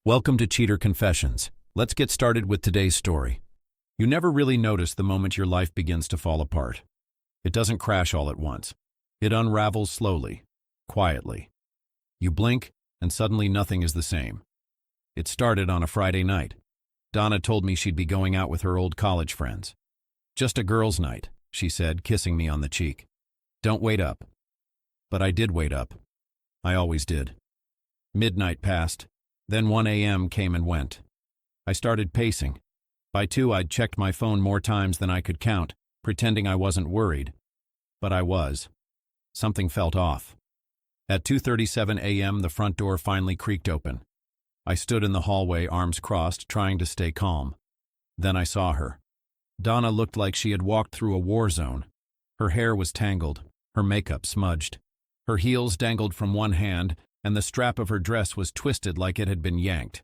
Welcome to Cheater Confessions. Let's get started with today's story. You never really notice the moment your life begins to fall apart. It doesn't crash all at once. It unravels slowly, quietly. You blink, and suddenly nothing is the same. It started on a Friday night. Donna told me she'd be going out with her old college friends. "Just a girls' night," she said, kissing me on the cheek. "Don't wait up." But I did wait up. I always did. Midnight passed. Then 1 a.m. came and went. I started pacing. By 2, I'd checked my phone more times than I could count, pretending I wasn't worried. But I was. Something felt off. At 2:37 a.m., the front door finally creaked open. I stood in the hallway, arms crossed, trying to stay calm. Then I saw her. Donna looked like she had walked through a war zone. Her hair was tangled, her makeup smudged. Her heels dangled from one hand, and the strap of her dress was twisted like it had been yanked.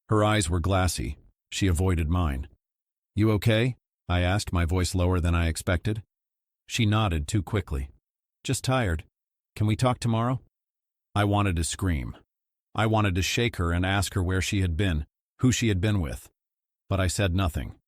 Her eyes were glassy. She avoided mine. "You okay?" I asked, my voice lower than I expected. She nodded too quickly. "Just tired. Can we talk tomorrow?" I wanted to scream. I wanted to shake her and ask her where she had been, who she had been with. But I said nothing.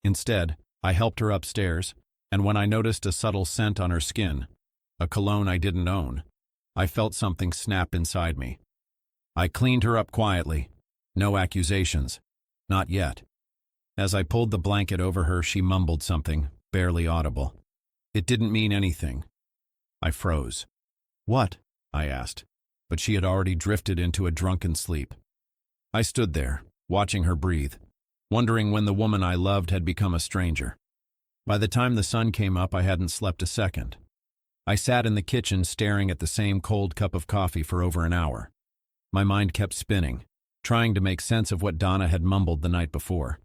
Instead, I helped her upstairs, and when I noticed a subtle scent on her skin, a cologne I didn't own, I felt something snap inside me. I cleaned her up quietly. No accusations. Not yet. As I pulled the blanket over her, she mumbled something, barely audible. It didn't mean anything. I froze. "What?" I asked, but she had already drifted into a drunken sleep. I stood there, watching her breathe, wondering when the woman I loved had become a stranger. By the time the sun came up, I hadn't slept a second. I sat in the kitchen staring at the same cold cup of coffee for over an hour. My mind kept spinning, trying to make sense of what Donna had mumbled the night before.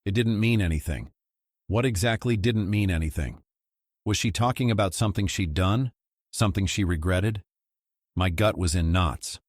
It didn't mean anything. What exactly didn't mean anything? Was she talking about something she'd done? Something she regretted? My gut was in knots.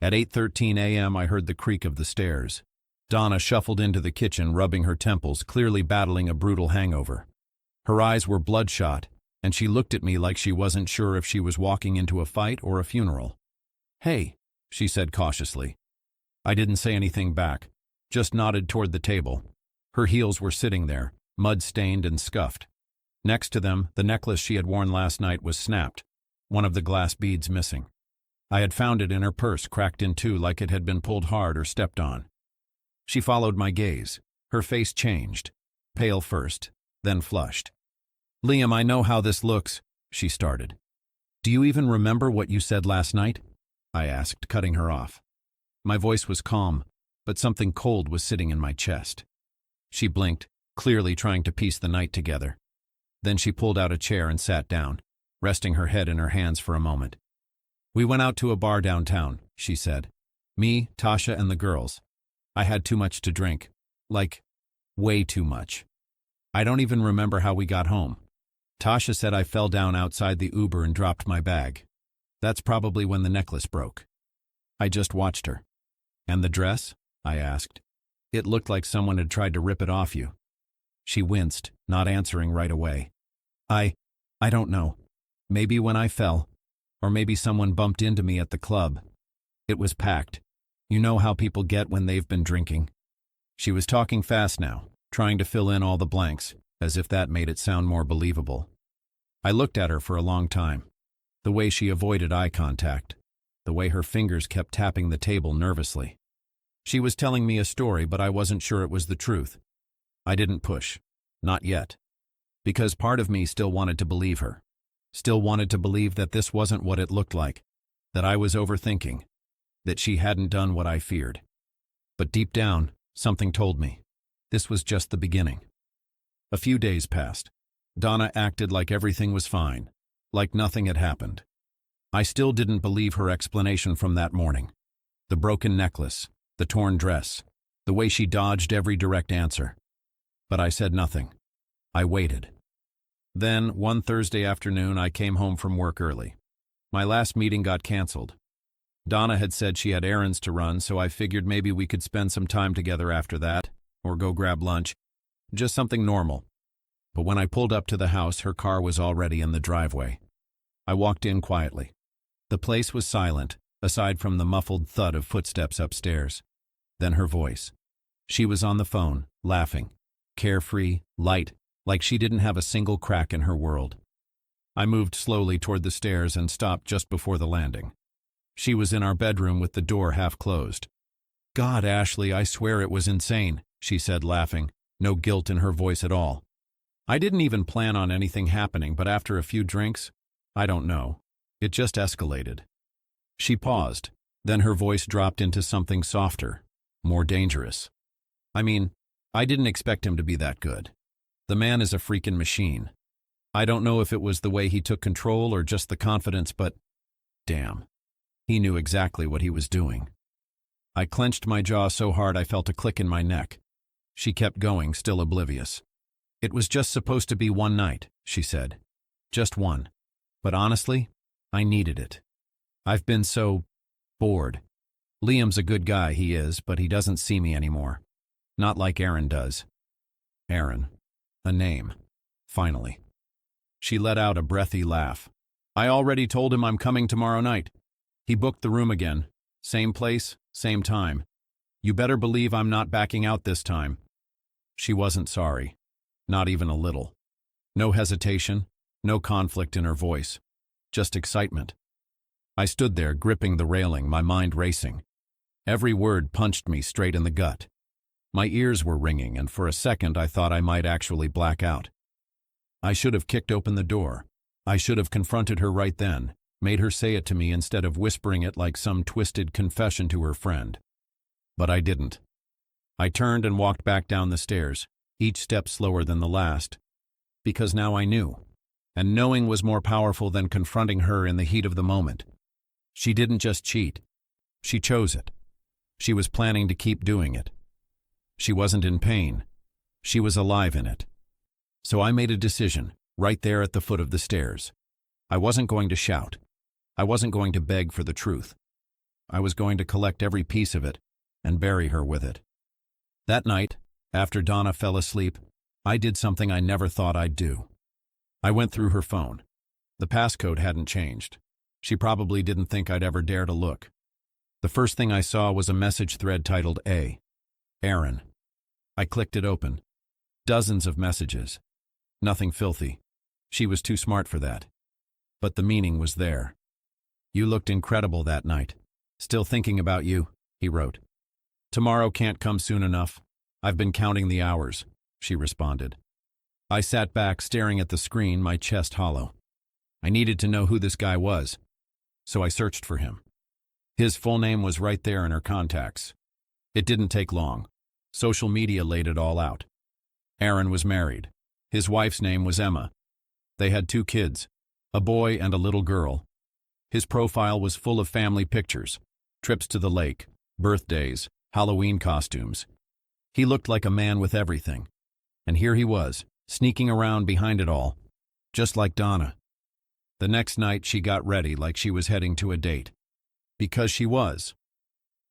At 8:13 a.m. I heard the creak of the stairs. Donna shuffled into the kitchen, rubbing her temples, clearly battling a brutal hangover. Her eyes were bloodshot, and she looked at me like she wasn't sure if she was walking into a fight or a funeral. "Hey," she said cautiously. I didn't say anything back, just nodded toward the table. Her heels were sitting there, mud-stained and scuffed. Next to them, the necklace she had worn last night was snapped, one of the glass beads missing. I had found it in her purse, cracked in two like it had been pulled hard or stepped on. She followed my gaze. Her face changed, pale first, then flushed. "Liam, I know how this looks," she started. "Do you even remember what you said last night?" I asked, cutting her off. My voice was calm, but something cold was sitting in my chest. She blinked, clearly trying to piece the night together. Then she pulled out a chair and sat down, resting her head in her hands for a moment. "We went out to a bar downtown," she said. "Me, Tasha, and the girls. I had too much to drink. Like, way too much. I don't even remember how we got home. Tasha said I fell down outside the Uber and dropped my bag. That's probably when the necklace broke." I just watched her. "And the dress?" I asked. "It looked like someone had tried to rip it off you." She winced, not answering right away. I don't know. Maybe when I fell. Or maybe someone bumped into me at the club. It was packed. You know how people get when they've been drinking." She was talking fast now, trying to fill in all the blanks, as if that made it sound more believable. I looked at her for a long time. The way she avoided eye contact. The way her fingers kept tapping the table nervously. She was telling me a story, but I wasn't sure it was the truth. I didn't push. Not yet. Because part of me still wanted to believe her. Still wanted to believe that this wasn't what it looked like. That I was overthinking. That she hadn't done what I feared. But deep down, something told me. This was just the beginning. A few days passed. Donna acted like everything was fine. Like nothing had happened. I still didn't believe her explanation from that morning. The broken necklace. The torn dress. The way she dodged every direct answer. But I said nothing. I waited. Then, one Thursday afternoon, I came home from work early. My last meeting got canceled. Donna had said she had errands to run, so I figured maybe we could spend some time together after that, or go grab lunch. Just something normal. But when I pulled up to the house, her car was already in the driveway. I walked in quietly. The place was silent, aside from the muffled thud of footsteps upstairs. then her voice. She was on the phone, laughing, carefree, light, like she didn't have a single crack in her world. I moved slowly toward the stairs and stopped just before the landing. She was in our bedroom with the door half closed. "God, Ashley, I swear it was insane," she said, laughing, no guilt in her voice at all. "I didn't even plan on anything happening, but after a few drinks, I don't know. It just escalated." She paused, then her voice dropped into something softer, more dangerous. "I mean, I didn't expect him to be that good. The man is a freaking machine. I don't know if it was the way he took control or just the confidence, but damn, he knew exactly what he was doing." I clenched my jaw so hard I felt a click in my neck. She kept going, still oblivious. "It was just supposed to be one night," she said. "Just one. But honestly, I needed it. I've been so bored. Liam's a good guy, he is, but he doesn't see me anymore. Not like Aaron does." Aaron. A name. Finally. She let out a breathy laugh. "I already told him I'm coming tomorrow night. He booked the room again. Same place, same time. You better believe I'm not backing out this time." She wasn't sorry. Not even a little. No hesitation, no conflict in her voice. Just excitement. I stood there, gripping the railing, my mind racing. Every word punched me straight in the gut. My ears were ringing, and for a second I thought I might actually black out. I should have kicked open the door. I should have confronted her right then, made her say it to me instead of whispering it like some twisted confession to her friend. But I didn't. I turned and walked back down the stairs, each step slower than the last, because now I knew, and knowing was more powerful than confronting her in the heat of the moment. She didn't just cheat. She chose it. She was planning to keep doing it. She wasn't in pain. She was alive in it. So I made a decision, right there at the foot of the stairs. I wasn't going to shout. I wasn't going to beg for the truth. I was going to collect every piece of it and bury her with it. That night, after Donna fell asleep, I did something I never thought I'd do. I went through her phone. The passcode hadn't changed. She probably didn't think I'd ever dare to look. The first thing I saw was a message thread titled A. Aaron. I clicked it open. Dozens of messages. Nothing filthy. She was too smart for that. But the meaning was there. "You looked incredible that night. Still thinking about you," he wrote. "Tomorrow can't come soon enough. I've been counting the hours," she responded. I sat back, staring at the screen, my chest hollow. I needed to know who this guy was, so I searched for him. His full name was right there in her contacts. It didn't take long. Social media laid it all out. Aaron was married. His wife's name was Emma. They had 2 kids, a boy and a little girl. His profile was full of family pictures, trips to the lake, birthdays, Halloween costumes. He looked like a man with everything. And here he was, sneaking around behind it all, just like Donna. The next night she got ready like she was heading to a date. Because she was.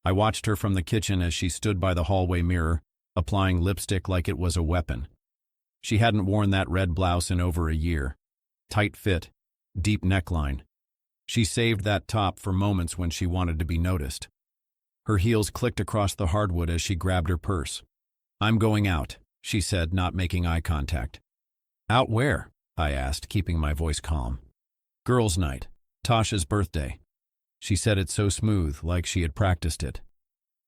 I watched her from the kitchen as she stood by the hallway mirror, applying lipstick like it was a weapon. She hadn't worn that red blouse in over a year. Tight fit, deep neckline. She saved that top for moments when she wanted to be noticed. Her heels clicked across the hardwood as she grabbed her purse. "I'm going out," she said, not making eye contact. "Out where?" I asked, keeping my voice calm. "Girls' night. Tasha's birthday." She said it so smooth, like she had practiced it.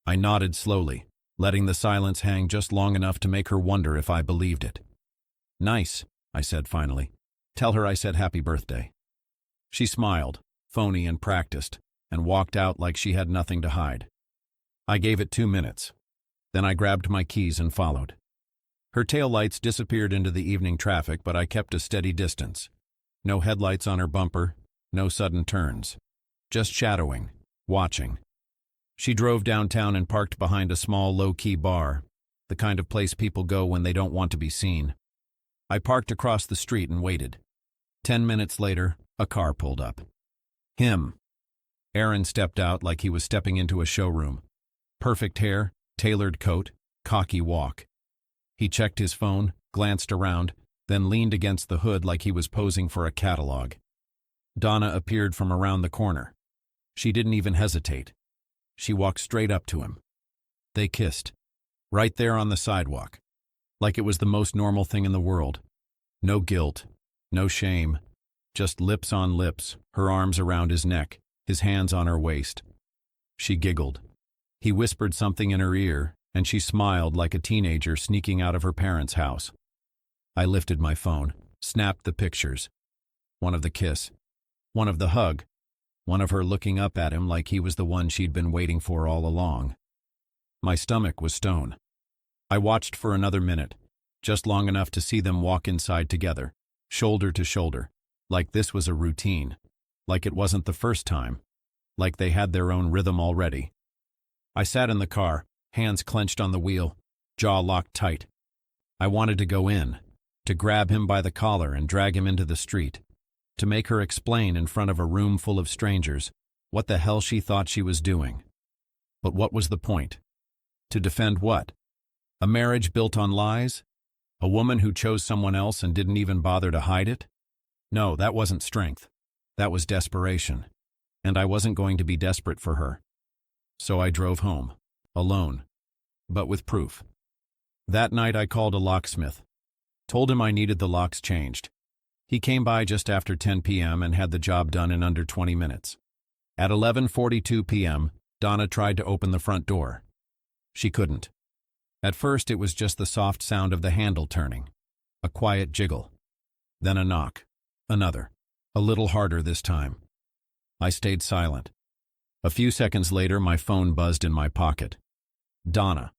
I nodded slowly, letting the silence hang just long enough to make her wonder if I believed it. "Nice," I said finally. "Tell her I said happy birthday." She smiled, phony and practiced, and walked out like she had nothing to hide. I gave it 2 minutes. Then I grabbed my keys and followed. Her taillights disappeared into the evening traffic, but I kept a steady distance. No headlights on her bumper, no sudden turns. Just shadowing, watching. She drove downtown and parked behind a small, low-key bar, the kind of place people go when they don't want to be seen. I parked across the street and waited. 10 minutes later, a car pulled up. Him. Aaron stepped out like he was stepping into a showroom. Perfect hair, tailored coat, cocky walk. He checked his phone, glanced around, then leaned against the hood like he was posing for a catalog. Donna appeared from around the corner. She didn't even hesitate. She walked straight up to him. They kissed. Right there on the sidewalk. Like it was the most normal thing in the world. No guilt, no shame. Just lips on lips, her arms around his neck, his hands on her waist. She giggled. He whispered something in her ear, and she smiled like a teenager sneaking out of her parents' house. I lifted my phone, snapped the pictures. One of the kiss. One of the hug. One of her looking up at him like he was the one she'd been waiting for all along. My stomach was stone. I watched for another minute, just long enough to see them walk inside together, shoulder to shoulder, like this was a routine, like it wasn't the first time, like they had their own rhythm already. I sat in the car, hands clenched on the wheel, jaw locked tight. I wanted to go in, to grab him by the collar and drag him into the street, to make her explain in front of a room full of strangers what the hell she thought she was doing. But what was the point? To defend what? A marriage built on lies? A woman who chose someone else and didn't even bother to hide it? No, that wasn't strength. That was desperation. And I wasn't going to be desperate for her. So I drove home, alone, but with proof. That night I called a locksmith, told him I needed the locks changed. He came by just after 10 p.m. and had the job done in under 20 minutes. At 11:42 p.m., Donna tried to open the front door. She couldn't. At first it was just the soft sound of the handle turning, a quiet jiggle. Then a knock, another, a little harder this time. I stayed silent. A few seconds later my phone buzzed in my pocket. Donna.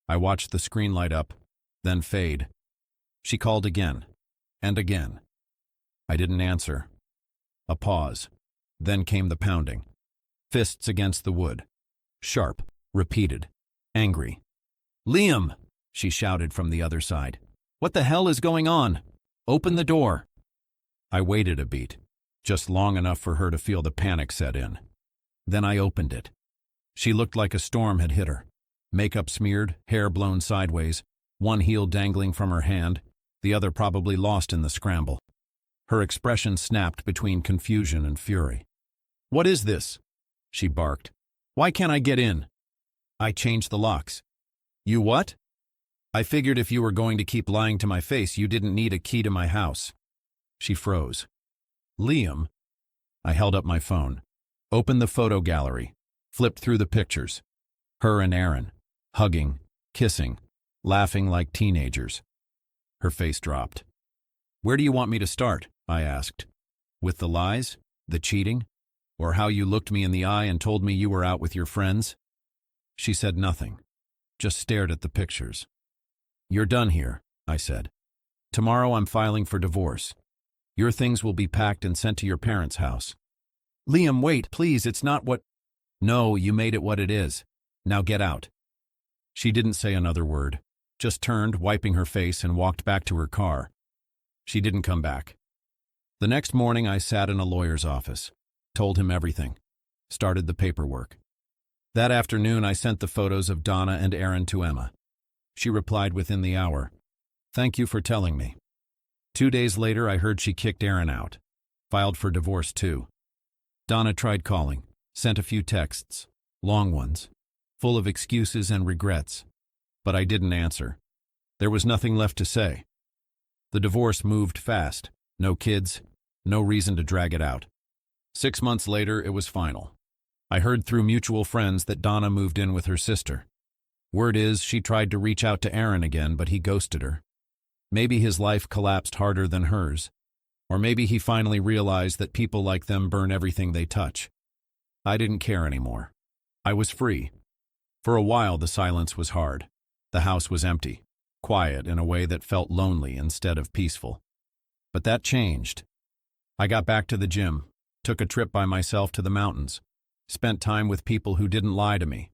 I watched the screen light up, then fade. She called again, and again. I didn't answer. A pause. Then came the pounding. Fists against the wood. Sharp, repeated, angry. "Liam!" she shouted from the other side. "What the hell is going on? Open the door!" I waited a beat, just long enough for her to feel the panic set in. Then I opened it. She looked like a storm had hit her. Makeup smeared, hair blown sideways, one heel dangling from her hand, the other probably lost in the scramble. Her expression snapped between confusion and fury. "What is this?" she barked. "Why can't I get in?" "I changed the locks." "You what?" "I figured if you were going to keep lying to my face, you didn't need a key to my house." She froze. "Liam?" I held up my phone, opened the photo gallery, flipped through the pictures. Her and Aaron, hugging, kissing, laughing like teenagers. Her face dropped. "Where do you want me to start?" I asked. "With the lies? The cheating? Or how you looked me in the eye and told me you were out with your friends?" She said nothing, just stared at the pictures. "You're done here," I said. "Tomorrow I'm filing for divorce. Your things will be packed and sent to your parents' house." "Liam, wait, please, it's not what—" "No, you made it what it is. Now get out." She didn't say another word, just turned, wiping her face, and walked back to her car. She didn't come back. The next morning I sat in a lawyer's office, told him everything, started the paperwork. That afternoon I sent the photos of Donna and Aaron to Emma. She replied within the hour, "Thank you for telling me." 2 days later I heard she kicked Aaron out, filed for divorce too. Donna tried calling, sent a few texts, long ones, full of excuses and regrets, but I didn't answer. There was nothing left to say. The divorce moved fast, no kids, no reason to drag it out. 6 months later it was final. I heard through mutual friends that Donna moved in with her sister. Word is she tried to reach out to Aaron again, but he ghosted her. Maybe his life collapsed harder than hers, or maybe he finally realized that people like them burn everything they touch. I didn't care anymore. I was free. For a while the silence was hard. The house was empty, quiet in a way that felt lonely instead of peaceful. But that changed. I got back to the gym, took a trip by myself to the mountains, spent time with people who didn't lie to me,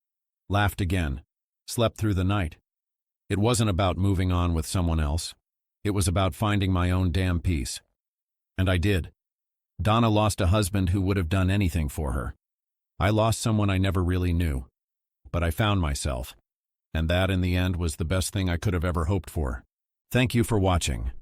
laughed again, slept through the night. It wasn't about moving on with someone else. It was about finding my own damn peace. And I did. Donna lost a husband who would have done anything for her. I lost someone I never really knew. But I found myself. And that, in the end, was the best thing I could have ever hoped for. Thank you for watching.